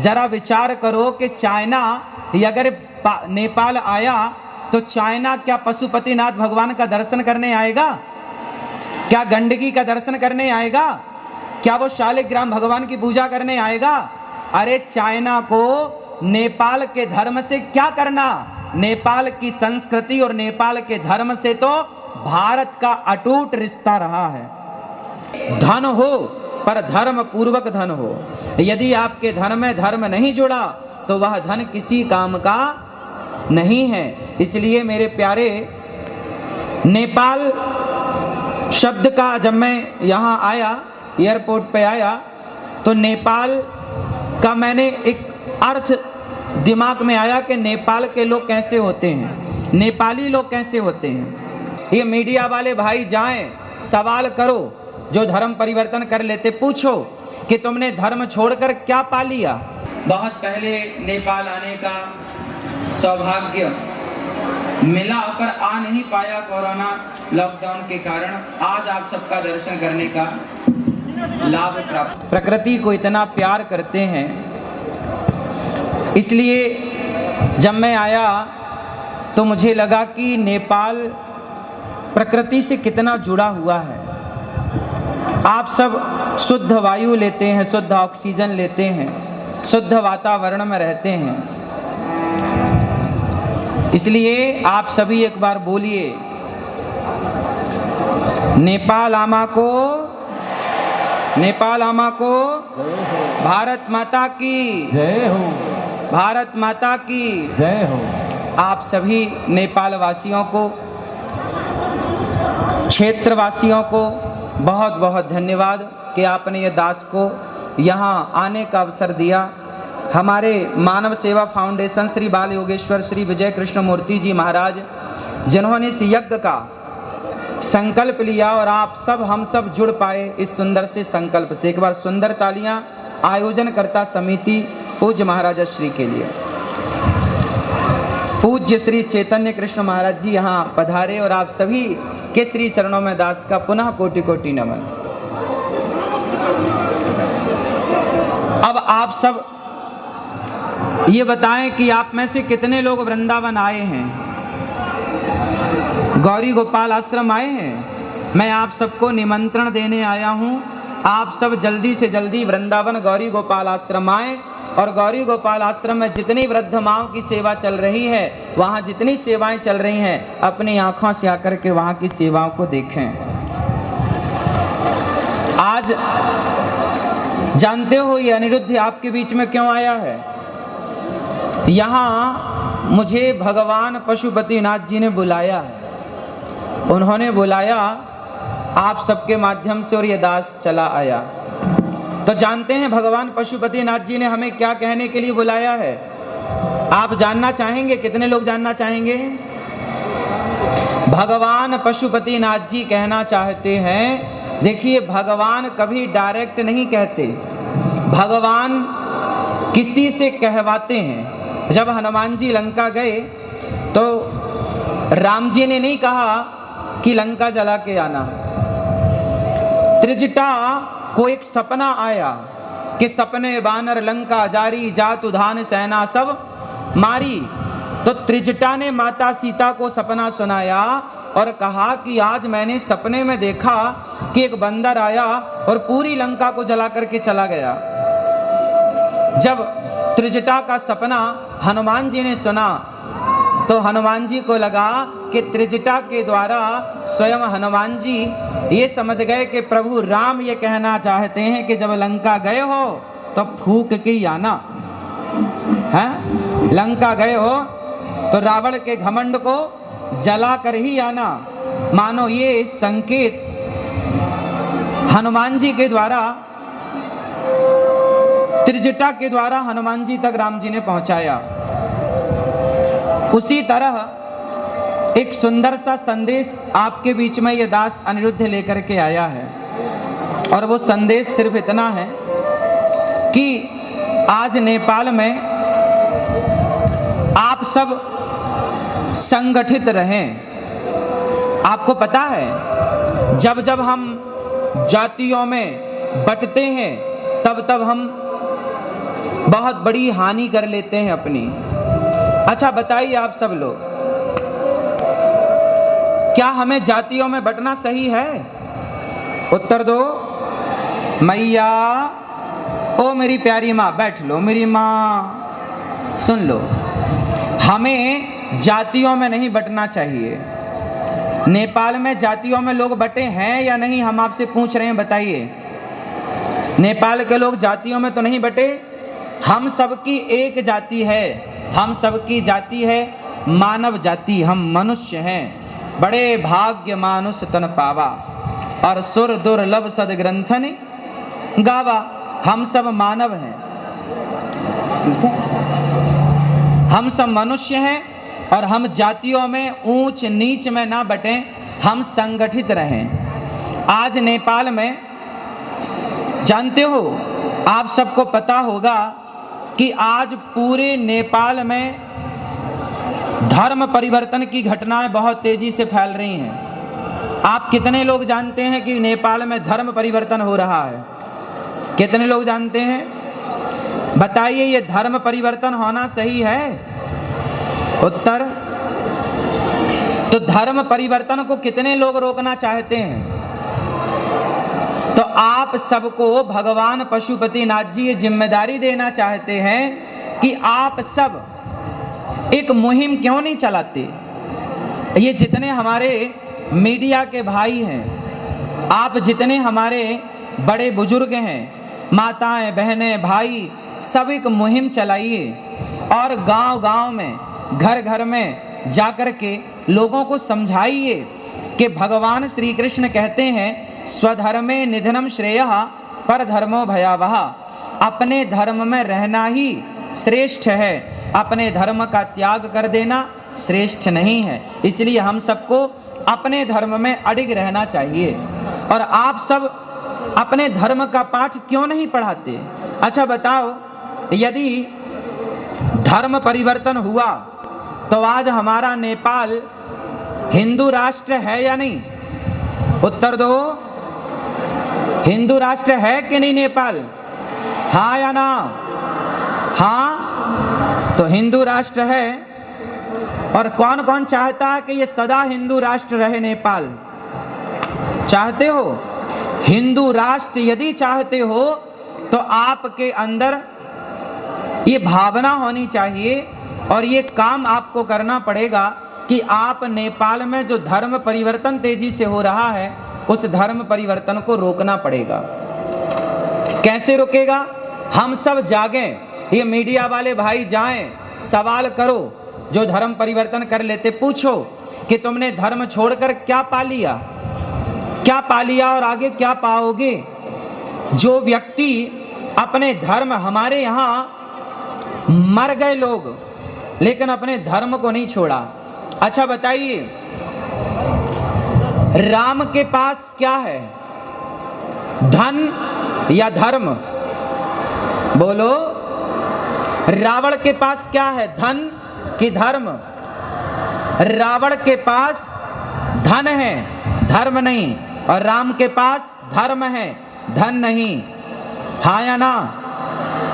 जरा विचार करो कि चाइना अगर नेपाल आया तो चाइना क्या पशुपतिनाथ भगवान का दर्शन करने आएगा? क्या गंडकी का दर्शन करने आएगा? क्या वो शालिग्राम भगवान की पूजा करने आएगा? अरे चाइना को नेपाल के धर्म से क्या करना? नेपाल की संस्कृति और नेपाल के धर्म से तो भारत का अटूट रिश्ता रहा है। धन हो पर धर्म पूर्वक धन हो। यदि आपके धन में धर्म नहीं जुड़ा तो वह धन किसी काम का नहीं है। इसलिए मेरे प्यारे, नेपाल शब्द का जब मैं यहाँ आया, एयरपोर्ट पे आया, तो नेपाल का मैंने एक अर्थ दिमाग में आया कि नेपाल के लोग कैसे होते हैं, नेपाली लोग कैसे होते हैं। ये मीडिया वाले भाई जाएं, सवाल करो, जो धर्म परिवर्तन कर लेते पूछो कि तुमने धर्म छोड़कर क्या पा लिया। बहुत पहले नेपाल आने का सौभाग्य मिला पर आ नहीं पाया कोरोना लॉकडाउन के कारण। आज आप सबका दर्शन करने का लाभ प्राप्त। प्रकृति को इतना प्यार करते हैं, इसलिए जब मैं आया तो मुझे लगा कि नेपाल प्रकृति से कितना जुड़ा हुआ है। आप सब शुद्ध वायु लेते हैं, शुद्ध ऑक्सीजन लेते हैं, शुद्ध वातावरण में रहते हैं। इसलिए आप सभी एक बार बोलिए, नेपाल आमा को, नेपाल आमा को भारत माता की जय हो, भारत माता की जय हो। आप सभी नेपाल वासियों को, क्षेत्र वासियों को बहुत बहुत धन्यवाद कि आपने ये दास को यहाँ आने का अवसर दिया। हमारे मानव सेवा फाउंडेशन श्री बाल योगेश्वर श्री विजय कृष्ण मूर्ति जी महाराज, जिन्होंने इस यज्ञ का संकल्प लिया और आप सब हम सब जुड़ पाए इस सुंदर से संकल्प से। एक बार सुंदर तालियां आयोजनकर्ता समिति पूज्य महाराज श्री के लिए। पूज्य श्री चैतन्य कृष्ण महाराज जी यहाँ पधारे और आप सभी के श्री चरणों में दास का पुनः कोटि कोटि नमन। अब आप सब ये बताएं कि आप में से कितने लोग वृंदावन आए हैं, गौरी गोपाल आश्रम आए हैं। मैं आप सबको निमंत्रण देने आया हूं, आप सब जल्दी से जल्दी वृंदावन गौरी गोपाल आश्रम आए और गौरी गोपाल आश्रम में जितनी वृद्ध माओं की सेवा चल रही है, वहां जितनी सेवाएं चल रही हैं, अपनी आंखों से आकर के वहां की सेवाओं को देखें। आज जानते हो ये अनिरुद्ध आपके बीच में क्यों आया है? यहाँ मुझे भगवान पशुपतिनाथ जी ने बुलाया है, उन्होंने बुलाया आप सबके माध्यम से और ये दास चला आया। तो जानते हैं भगवान पशुपतिनाथ जी ने हमें क्या कहने के लिए बुलाया है? आप जानना चाहेंगे? कितने लोग जानना चाहेंगे? भगवान पशुपतिनाथ जी कहना चाहते हैं, देखिए भगवान कभी डायरेक्ट नहीं कहते, भगवान किसी से कहवाते हैं। जब हनुमान जी लंका गए तो राम जी ने नहीं कहा कि लंका जला के आना। त्रिजटा को एक सपना आया कि सपने बानर लंका जारी, जातु धान सेना सब मारी। तो त्रिजटा ने माता सीता को सपना सुनाया और कहा कि आज मैंने सपने में देखा कि एक बंदर आया और पूरी लंका को जला करके चला गया। जब त्रिजटा का सपना हनुमान जी ने सुना तो हनुमान जी को लगा कि त्रिजटा के द्वारा स्वयं हनुमान जी ये समझ गए कि प्रभु राम ये कहना चाहते हैं कि जब लंका गए हो तो फूक के ही आना है। लंका गए हो तो रावण के घमंड को जला कर ही आना। मानो ये संकेत हनुमान जी के द्वारा, त्रिजटा के द्वारा हनुमान जी तक राम जी ने पहुंचाया। उसी तरह एक सुंदर सा संदेश आपके बीच में ये दास अनिरुद्ध लेकर के आया है और वो संदेश सिर्फ इतना है कि आज नेपाल में आप सब संगठित रहें। आपको पता है जब जब हम जातियों में बंटते हैं तब तब हम बहुत बड़ी हानि कर लेते हैं अपनी। अच्छा बताइए आप सब लोग, क्या हमें जातियों में बंटना सही है? उत्तर दो। मैया, ओ मेरी प्यारी माँ, बैठ लो मेरी माँ, सुन लो, हमें जातियों में नहीं बंटना चाहिए। नेपाल में जातियों में लोग बटे हैं या नहीं, हम आपसे पूछ रहे हैं, बताइए। नेपाल के लोग जातियों में तो नहीं बटे। हम सबकी एक जाति है, हम सबकी जाति है मानव जाति, हम मनुष्य हैं। बड़े भाग्य मानुष तन पावा, और सुर दुर्लभ सदग्रंथन गावा। हम सब मानव हैं, ठीक है, हम सब मनुष्य हैं, और हम जातियों में ऊंच नीच में ना बटें, हम संगठित रहें। आज नेपाल में जानते हो, आप सबको पता होगा कि आज पूरे नेपाल में धर्म परिवर्तन की घटनाएं बहुत तेजी से फैल रही हैं। आप कितने लोग जानते हैं कि नेपाल में धर्म परिवर्तन हो रहा है? कितने लोग जानते हैं? बताइए, ये धर्म परिवर्तन होना सही है? उत्तर। तो धर्म परिवर्तन को कितने लोग रोकना चाहते हैं? तो आप सबको भगवान पशुपतिनाथ जी ये जिम्मेदारी देना चाहते हैं कि आप सब एक मुहिम क्यों नहीं चलाते? ये जितने हमारे मीडिया के भाई हैं, आप जितने हमारे बड़े बुजुर्ग हैं, माताएं, बहनें, भाई, सब एक मुहिम चलाइए और गांव-गांव में, घर-घर में जाकर के लोगों को समझाइए कि भगवान श्री कृष्ण कहते हैं स्वधर्मे निधनम श्रेयः परधर्मो भयावह। अपने धर्म में रहना ही श्रेष्ठ है, अपने धर्म का त्याग कर देना श्रेष्ठ नहीं है। इसलिए हम सबको अपने धर्म में अडिग रहना चाहिए। और आप सब अपने धर्म का पाठ क्यों नहीं पढ़ाते? अच्छा बताओ, यदि धर्म परिवर्तन हुआ तो आज हमारा नेपाल हिंदू राष्ट्र है या नहीं? उत्तर दो। हिंदू राष्ट्र है कि नहीं नेपाल? हाँ या ना? हाँ, तो हिंदू राष्ट्र है। और कौन कौन चाहता है कि ये सदा हिंदू राष्ट्र रहे नेपाल? चाहते हो? हिंदू राष्ट्र यदि चाहते हो तो आपके अंदर ये भावना होनी चाहिए और ये काम आपको करना पड़ेगा कि आप नेपाल में जो धर्म परिवर्तन तेजी से हो रहा है, उस धर्म परिवर्तन को रोकना पड़ेगा। कैसे रोकेगा? हम सब जागें, ये मीडिया वाले भाई जाएं, सवाल करो, जो धर्म परिवर्तन कर लेते पूछो कि तुमने धर्म छोड़कर क्या पा लिया, क्या पा लिया और आगे क्या पाओगे। जो व्यक्ति अपने धर्म, हमारे यहाँ मर गए लोग लेकिन अपने धर्म को नहीं छोड़ा। अच्छा बताइए, राम के पास क्या है, धन या धर्म? बोलो। रावण के पास क्या है, धन कि धर्म? रावण के पास धन है, धर्म नहीं, और राम के पास धर्म है, धन नहीं। हाँ या ना?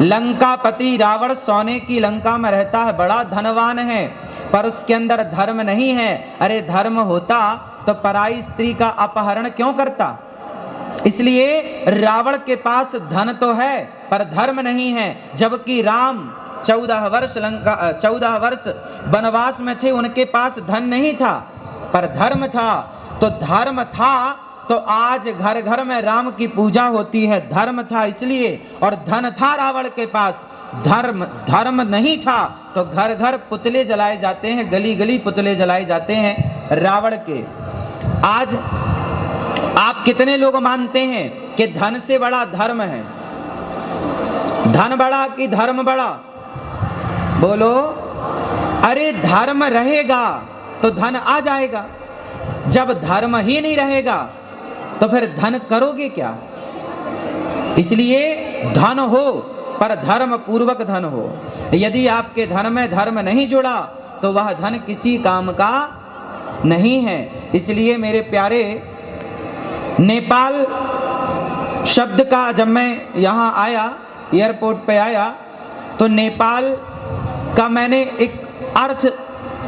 लंकापति रावण सोने की लंका में रहता है, बड़ा धनवान है, पर उसके अंदर धर्म नहीं है। अरे धर्म होता तो पराई स्त्री का अपहरण क्यों करता? इसलिए रावण के पास धन तो है पर धर्म नहीं है। जबकि राम 14 वर्ष वनवास में थे, उनके पास धन नहीं था पर धर्म था। तो धर्म था तो आज घर घर में राम की पूजा होती है, धर्म था इसलिए। और धन था रावण के पास, धर्म नहीं था तो घर घर पुतले जलाए जाते हैं, गली गली पुतले जलाए जाते हैं रावण के। आज आप कितने लोग मानते हैं कि धन से बड़ा धर्म है? धन बड़ा कि धर्म बड़ा? बोलो। अरे धर्म रहेगा तो धन आ जाएगा, जब धर्म ही नहीं रहेगा तो फिर धन करोगे क्या? इसलिए धन हो पर धर्म पूर्वक धन हो। यदि आपके धन में धर्म नहीं जुड़ा तो वह धन किसी काम का नहीं है। इसलिए मेरे प्यारे, नेपाल शब्द का जब मैं यहाँ आया, एयरपोर्ट पे आया, तो नेपाल का मैंने एक अर्थ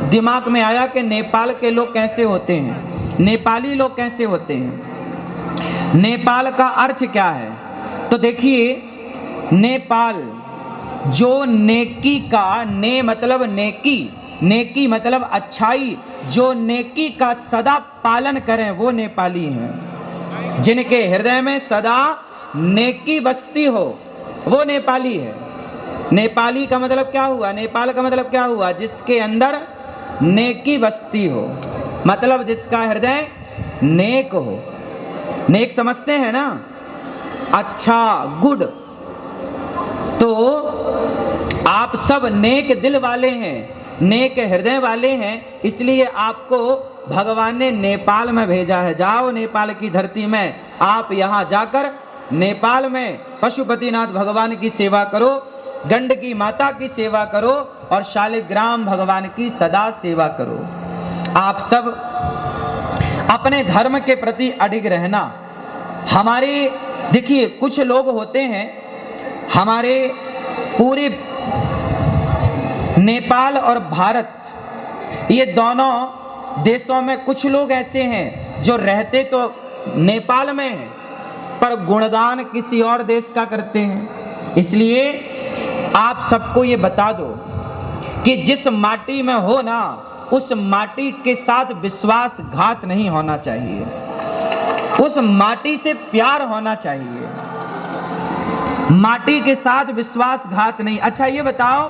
दिमाग में आया कि नेपाल के लोग कैसे होते हैं, नेपाली लोग कैसे होते हैं, नेपाल का अर्थ क्या है। तो देखिए, नेपाल जो नेकी का, ने मतलब नेकी, नेकी मतलब अच्छाई, जो नेकी का सदा पालन करें वो नेपाली हैं। जिनके हृदय में सदा नेकी बसती हो वो नेपाली है। नेपाली का मतलब क्या हुआ, नेपाल का मतलब क्या हुआ, जिसके अंदर नेकी बसती हो, मतलब जिसका हृदय नेक हो। नेक समझते हैं ना, अच्छा, गुड। तो आप सब नेक दिल वाले हैं, नेक हृदय वाले हैं, इसलिए आपको भगवान ने नेपाल में भेजा है। जाओ नेपाल की धरती में, आप यहाँ जाकर नेपाल में पशुपतिनाथ भगवान की सेवा करो, गंडकी माता की सेवा करो और शालिग्राम भगवान की सदा सेवा करो। आप सब अपने धर्म के प्रति अडिग रहना। हमारे देखिए, कुछ लोग होते हैं, हमारे पूरे नेपाल और भारत, ये दोनों देशों में कुछ लोग ऐसे हैं जो रहते तो नेपाल में हैं पर गुणगान किसी और देश का करते हैं। इसलिए आप सबको ये बता दो कि जिस माटी में हो ना, उस माटी के साथ विश्वासघात नहीं होना चाहिए, उस माटी से प्यार होना चाहिए, माटी के साथ विश्वासघात नहीं। अच्छा ये बताओ,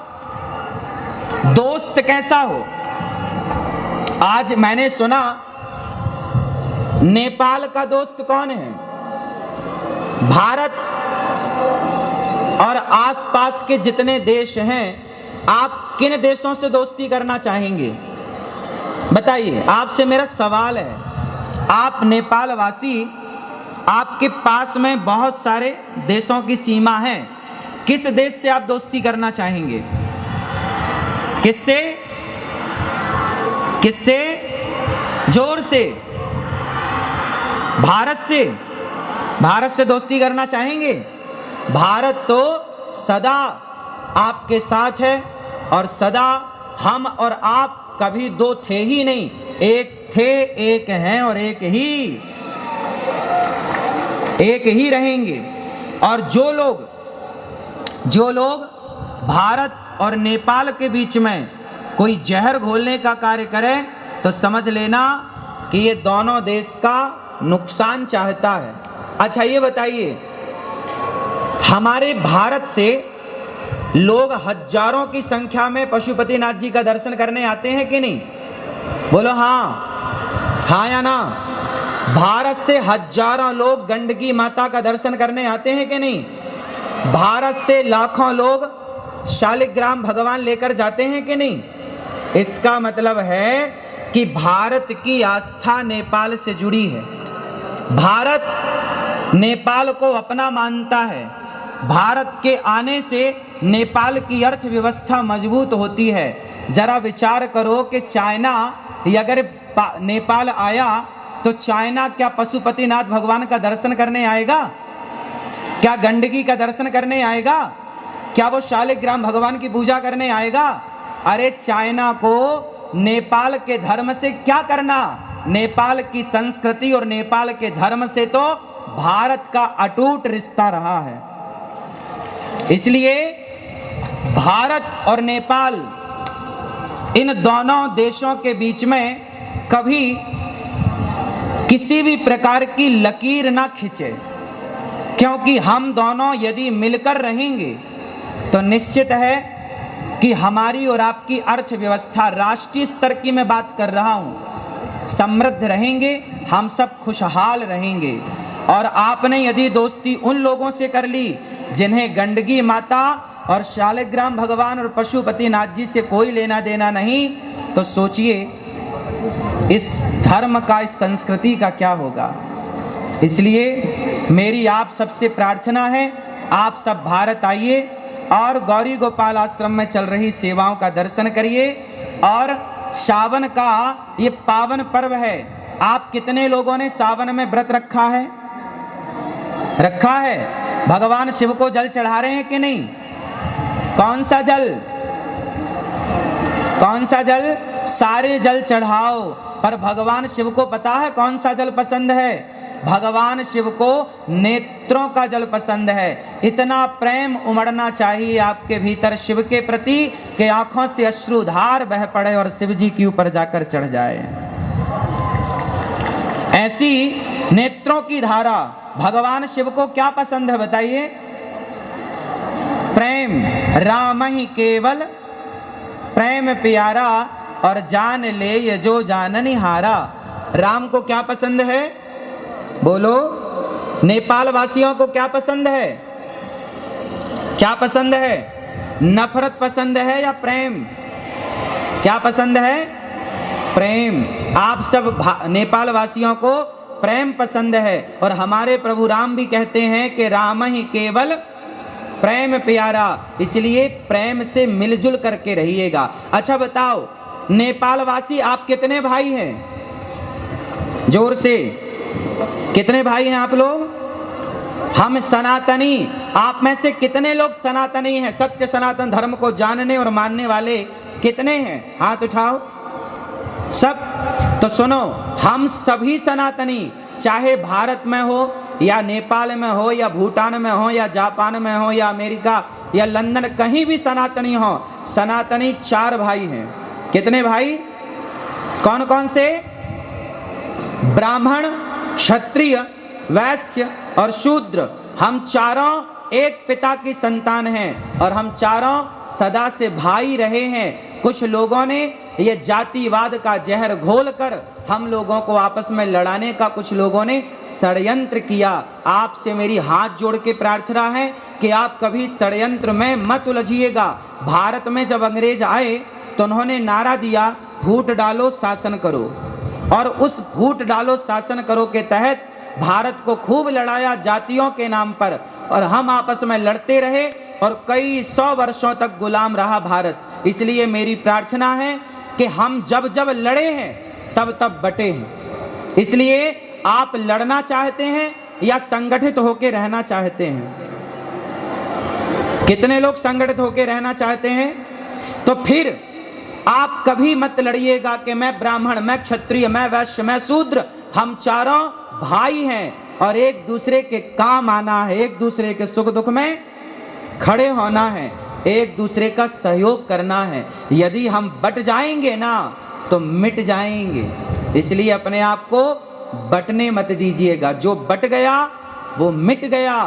दोस्त कैसा हो। आज मैंने सुना नेपाल का दोस्त कौन है, भारत और आसपास के जितने देश हैं, आप किन देशों से दोस्ती करना चाहेंगे बताइए। आपसे मेरा सवाल है, आप नेपाल वासी, आपके पास में बहुत सारे देशों की सीमा है, किस देश से आप दोस्ती करना चाहेंगे, किससे, किससे, जोर से, भारत से, भारत से दोस्ती करना चाहेंगे। भारत तो सदा आपके साथ है और सदा हम और आप कभी दो थे ही नहीं, एक थे, एक हैं और एक ही रहेंगे। और जो लोग भारत और नेपाल के बीच में कोई जहर घोलने का कार्य करे तो समझ लेना कि ये दोनों देश का नुकसान चाहता है। अच्छा ये बताइए, हमारे भारत से लोग हजारों की संख्या में पशुपतिनाथ जी का दर्शन करने आते हैं कि नहीं, बोलो हाँ, हाँ या ना। भारत से हजारों लोग गंडकी माता का दर्शन करने आते हैं कि नहीं, भारत से लाखों लोग शालिग्राम भगवान लेकर जाते हैं कि नहीं। इसका मतलब है कि भारत की आस्था नेपाल से जुड़ी है, भारत नेपाल को अपना मानता है, भारत के आने से नेपाल की अर्थव्यवस्था मजबूत होती है। जरा विचार करो कि चाइना अगर नेपाल आया तो चाइना क्या पशुपतिनाथ भगवान का दर्शन करने आएगा, क्या गंडकी का दर्शन करने आएगा, क्या वो शालिग्राम भगवान की पूजा करने आएगा। अरे चाइना को नेपाल के धर्म से क्या करना, नेपाल की संस्कृति और नेपाल के धर्म से तो भारत का अटूट रिश्ता रहा है। इसलिए भारत और नेपाल, इन दोनों देशों के बीच में कभी किसी भी प्रकार की लकीर ना खींचे, क्योंकि हम दोनों यदि मिलकर रहेंगे तो निश्चित है कि हमारी और आपकी अर्थव्यवस्था, राष्ट्रीय स्तर की मैं बात कर रहा हूँ, समृद्ध रहेंगे, हम सब खुशहाल रहेंगे। और आपने यदि दोस्ती उन लोगों से कर ली जिन्हें गंडकी माता और शालिग्राम भगवान और पशुपतिनाथ जी से कोई लेना देना नहीं, तो सोचिए इस धर्म का, इस संस्कृति का क्या होगा। इसलिए मेरी आप सबसे प्रार्थना है, आप सब भारत आइए और गौरी गोपाल आश्रम में चल रही सेवाओं का दर्शन करिए। और सावन का ये पावन पर्व है, आप कितने लोगों ने सावन में व्रत रखा है, रखा है, भगवान शिव को जल चढ़ा रहे हैं कि नहीं, कौन सा जल? कौन सा जल? सारे जल चढ़ाओ, पर भगवान शिव को पता है कौन सा जल पसंद है। भगवान शिव को नेत्रों का जल पसंद है। इतना प्रेम उमड़ना चाहिए आपके भीतर शिव के प्रति कि आंखों से अश्रुधार बह पड़े और शिव जी के ऊपर जाकर चढ़ जाए। ऐसी नेत्रों की धारा। भगवान शिव को क्या पसंद है बताइए? प्रेम। राम ही केवल प्रेम प्यारा, और जान ले ये जो जाननी हारा। राम को क्या पसंद है? बोलो। नेपाल वासियों को क्या पसंद है? क्या पसंद है? नफरत पसंद है या प्रेम? क्या पसंद है? प्रेम। आप सब नेपाल वासियों को प्रेम पसंद है, और हमारे प्रभु राम भी कहते हैं कि राम ही केवल प्रेम प्यारा, इसलिए प्रेम से मिलजुल करके रहिएगा। अच्छा बताओ, नेपाल वासी आप कितने भाई हैं? जोर से, कितने भाई हैं आप लोग? हम सनातनी। आप में से कितने लोग सनातनी हैं? सत्य सनातन धर्म को जानने और मानने वाले कितने हैं? हाथ उठाओ सब। तो सुनो, हम सभी सनातनी, चाहे भारत में हो या नेपाल में हो या भूटान में हो या जापान में हो या अमेरिका या लंदन, कहीं भी सनातनी हो। सनातनी 4 भाई हैं। कितने भाई? कौन कौन से? ब्राह्मण, क्षत्रिय, वैश्य और शूद्र। हम चारों एक पिता की संतान हैं, और हम चारों सदा से भाई रहे हैं। कुछ लोगों ने ये जातिवाद का जहर घोलकर हम लोगों को आपस में लड़ाने का कुछ लोगों ने षड्यंत्र किया। आपसे मेरी हाथ जोड़ के प्रार्थना है कि आप कभी षड्यंत्र में मत उलझिएगा। भारत में जब अंग्रेज आए तो उन्होंने नारा दिया, फूट डालो शासन करो, और उस फूट डालो शासन करो के तहत भारत को खूब लड़ाया जातियों के नाम पर, और हम आपस में लड़ते रहे और कई 100 वर्षों तक गुलाम रहा भारत। इसलिए मेरी प्रार्थना है कि हम जब जब लड़े हैं तब तब बटे हैं। इसलिए आप लड़ना चाहते हैं या संगठित होकर रहना चाहते हैं? कितने लोग संगठित होकर रहना चाहते हैं? तो फिर आप कभी मत लड़िएगा कि मैं ब्राह्मण, मैं क्षत्रिय, मैं वैश्य, मैं शूद्र। हम चारों भाई हैं और एक दूसरे के काम आना है, एक दूसरे के सुख दुख में खड़े होना है, एक दूसरे का सहयोग करना है। यदि हम बट जाएंगे ना तो मिट जाएंगे। इसलिए अपने आप को बटने मत दीजिएगा। जो बट गया वो मिट गया।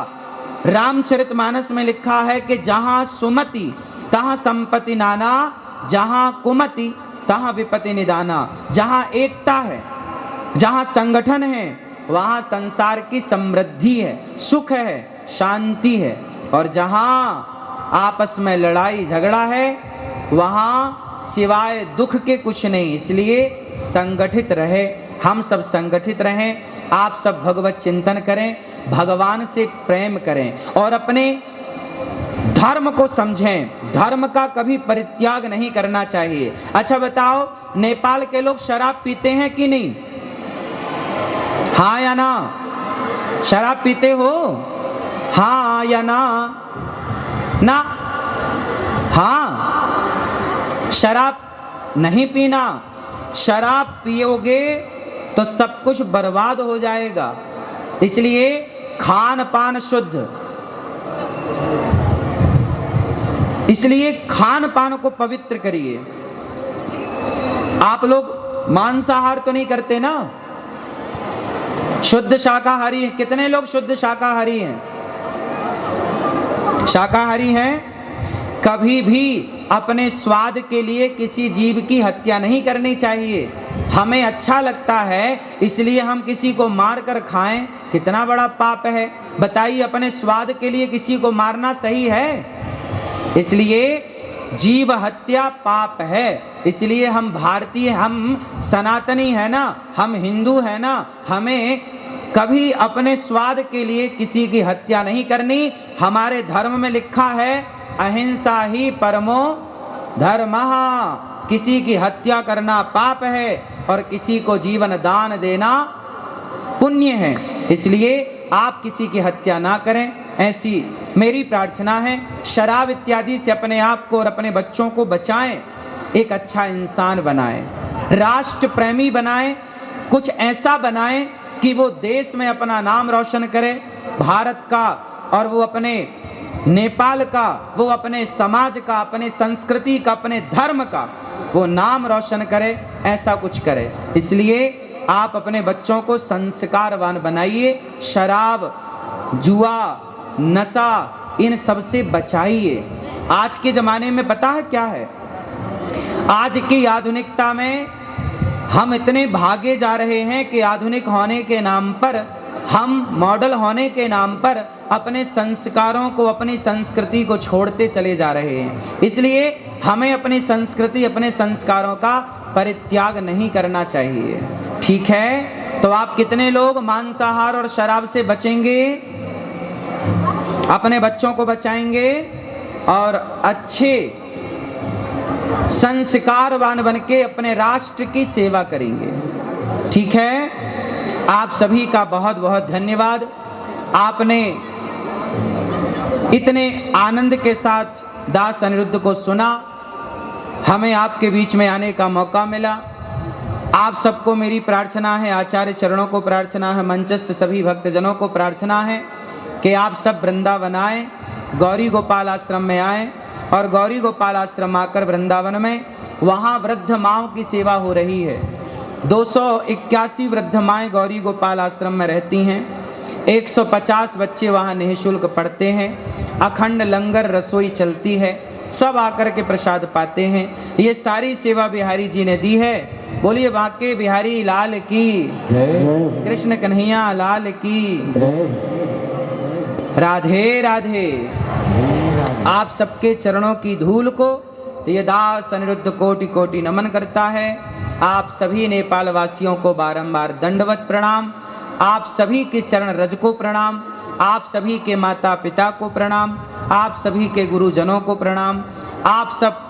रामचरितमानस में लिखा है कि जहां सुमति तहां संपत्ति नाना, जहां कुमति तहां विपत्ति निदाना। जहां एकता है, जहां संगठन है, वहां संसार की समृद्धि है, सुख है, शांति है। और जहां आपस में लड़ाई झगड़ा है वहां सिवाय दुख के कुछ नहीं। इसलिए संगठित रहे, हम सब संगठित रहें। आप सब भगवत चिंतन करें, भगवान से प्रेम करें और अपने धर्म को समझें। धर्म का कभी परित्याग नहीं करना चाहिए। अच्छा बताओ, नेपाल के लोग शराब पीते हैं कि नहीं? हाँ या ना? शराब पीते हो? हाँ या ना? ना? हाँ। शराब नहीं पीना। शराब पियोगे तो सब कुछ बर्बाद हो जाएगा। इसलिए खान पान शुद्ध, इसलिए खान पान को पवित्र करिए। आप लोग मांसाहार तो नहीं करते ना? शुद्ध शाकाहारी हैं। कितने लोग शुद्ध शाकाहारी हैं? शाकाहारी हैं। कभी भी अपने स्वाद के लिए किसी जीव की हत्या नहीं करनी चाहिए। हमें अच्छा लगता है इसलिए हम किसी को मार कर खाएं, कितना बड़ा पाप है। बताइए, अपने स्वाद के लिए किसी को मारना सही है? इसलिए जीव हत्या पाप है। इसलिए हम भारतीय, हम सनातनी है ना, हम हिंदू है ना, हमें कभी अपने स्वाद के लिए किसी की हत्या नहीं करनी। हमारे धर्म में लिखा है अहिंसा ही परमो धर्मः। किसी की हत्या करना पाप है और किसी को जीवन दान देना पुण्य है। इसलिए आप किसी की हत्या ना करें। ऐसी मेरी प्रार्थना है। शराब इत्यादि से अपने आप को और अपने बच्चों को बचाएं, एक अच्छा इंसान बनाएं, राष्ट्र प्रेमी बनाएं, कुछ ऐसा बनाएं कि वो देश में अपना नाम रोशन करे, भारत का, और वो अपने नेपाल का, वो अपने समाज का, अपने संस्कृति का, अपने धर्म का वो नाम रोशन करे, ऐसा कुछ करे। इसलिए आप अपने बच्चों को संस्कारवान बनाइए, शराब, जुआ, नशा, इन सब से बचाइए। आज के ज़माने में पता है क्या है, आज की आधुनिकता में हम इतने भागे जा रहे हैं कि आधुनिक होने के नाम पर, हम मॉडल होने के नाम पर अपने संस्कारों को, अपनी संस्कृति को छोड़ते चले जा रहे हैं। इसलिए हमें अपनी संस्कृति, अपने संस्कारों का परित्याग नहीं करना चाहिए। ठीक है, तो आप कितने लोग मांसाहार और शराब से बचेंगे, अपने बच्चों को बचाएंगे और अच्छे संस्कारवान बन के अपने राष्ट्र की सेवा करेंगे। ठीक है, आप सभी का बहुत बहुत धन्यवाद। आपने इतने आनंद के साथ दास अनिरुद्ध को सुना, हमें आपके बीच में आने का मौका मिला। आप सबको मेरी प्रार्थना है, आचार्य चरणों को प्रार्थना है, मंचस्थ सभी भक्तजनों को प्रार्थना है कि आप सब वृंदावन आएँ, गौरी गोपाल आश्रम में आएँ, और गौरी गोपाल आश्रम आकर वृंदावन में वहाँ वृद्ध माँओं की सेवा हो रही है। 281 वृद्ध माएँ गौरी गोपाल आश्रम में रहती हैं। 150 बच्चे वहाँ निःशुल्क पढ़ते हैं। अखंड लंगर रसोई चलती है, सब आकर के प्रसाद पाते हैं। ये सारी सेवा बिहारी जी ने दी है। बोलिए बांके बिहारी लाल की, कृष्ण कन्हैया लाल की, राधे राधे। आप सबके चरणों की धूल को ये दास अनिरुद्ध कोटि कोटि नमन करता है। आप सभी नेपाल वासियों को बारंबार दंडवत प्रणाम, आप सभी के चरण रज को प्रणाम, आप सभी के माता पिता को प्रणाम, आप सभी के गुरुजनों को प्रणाम, आप सब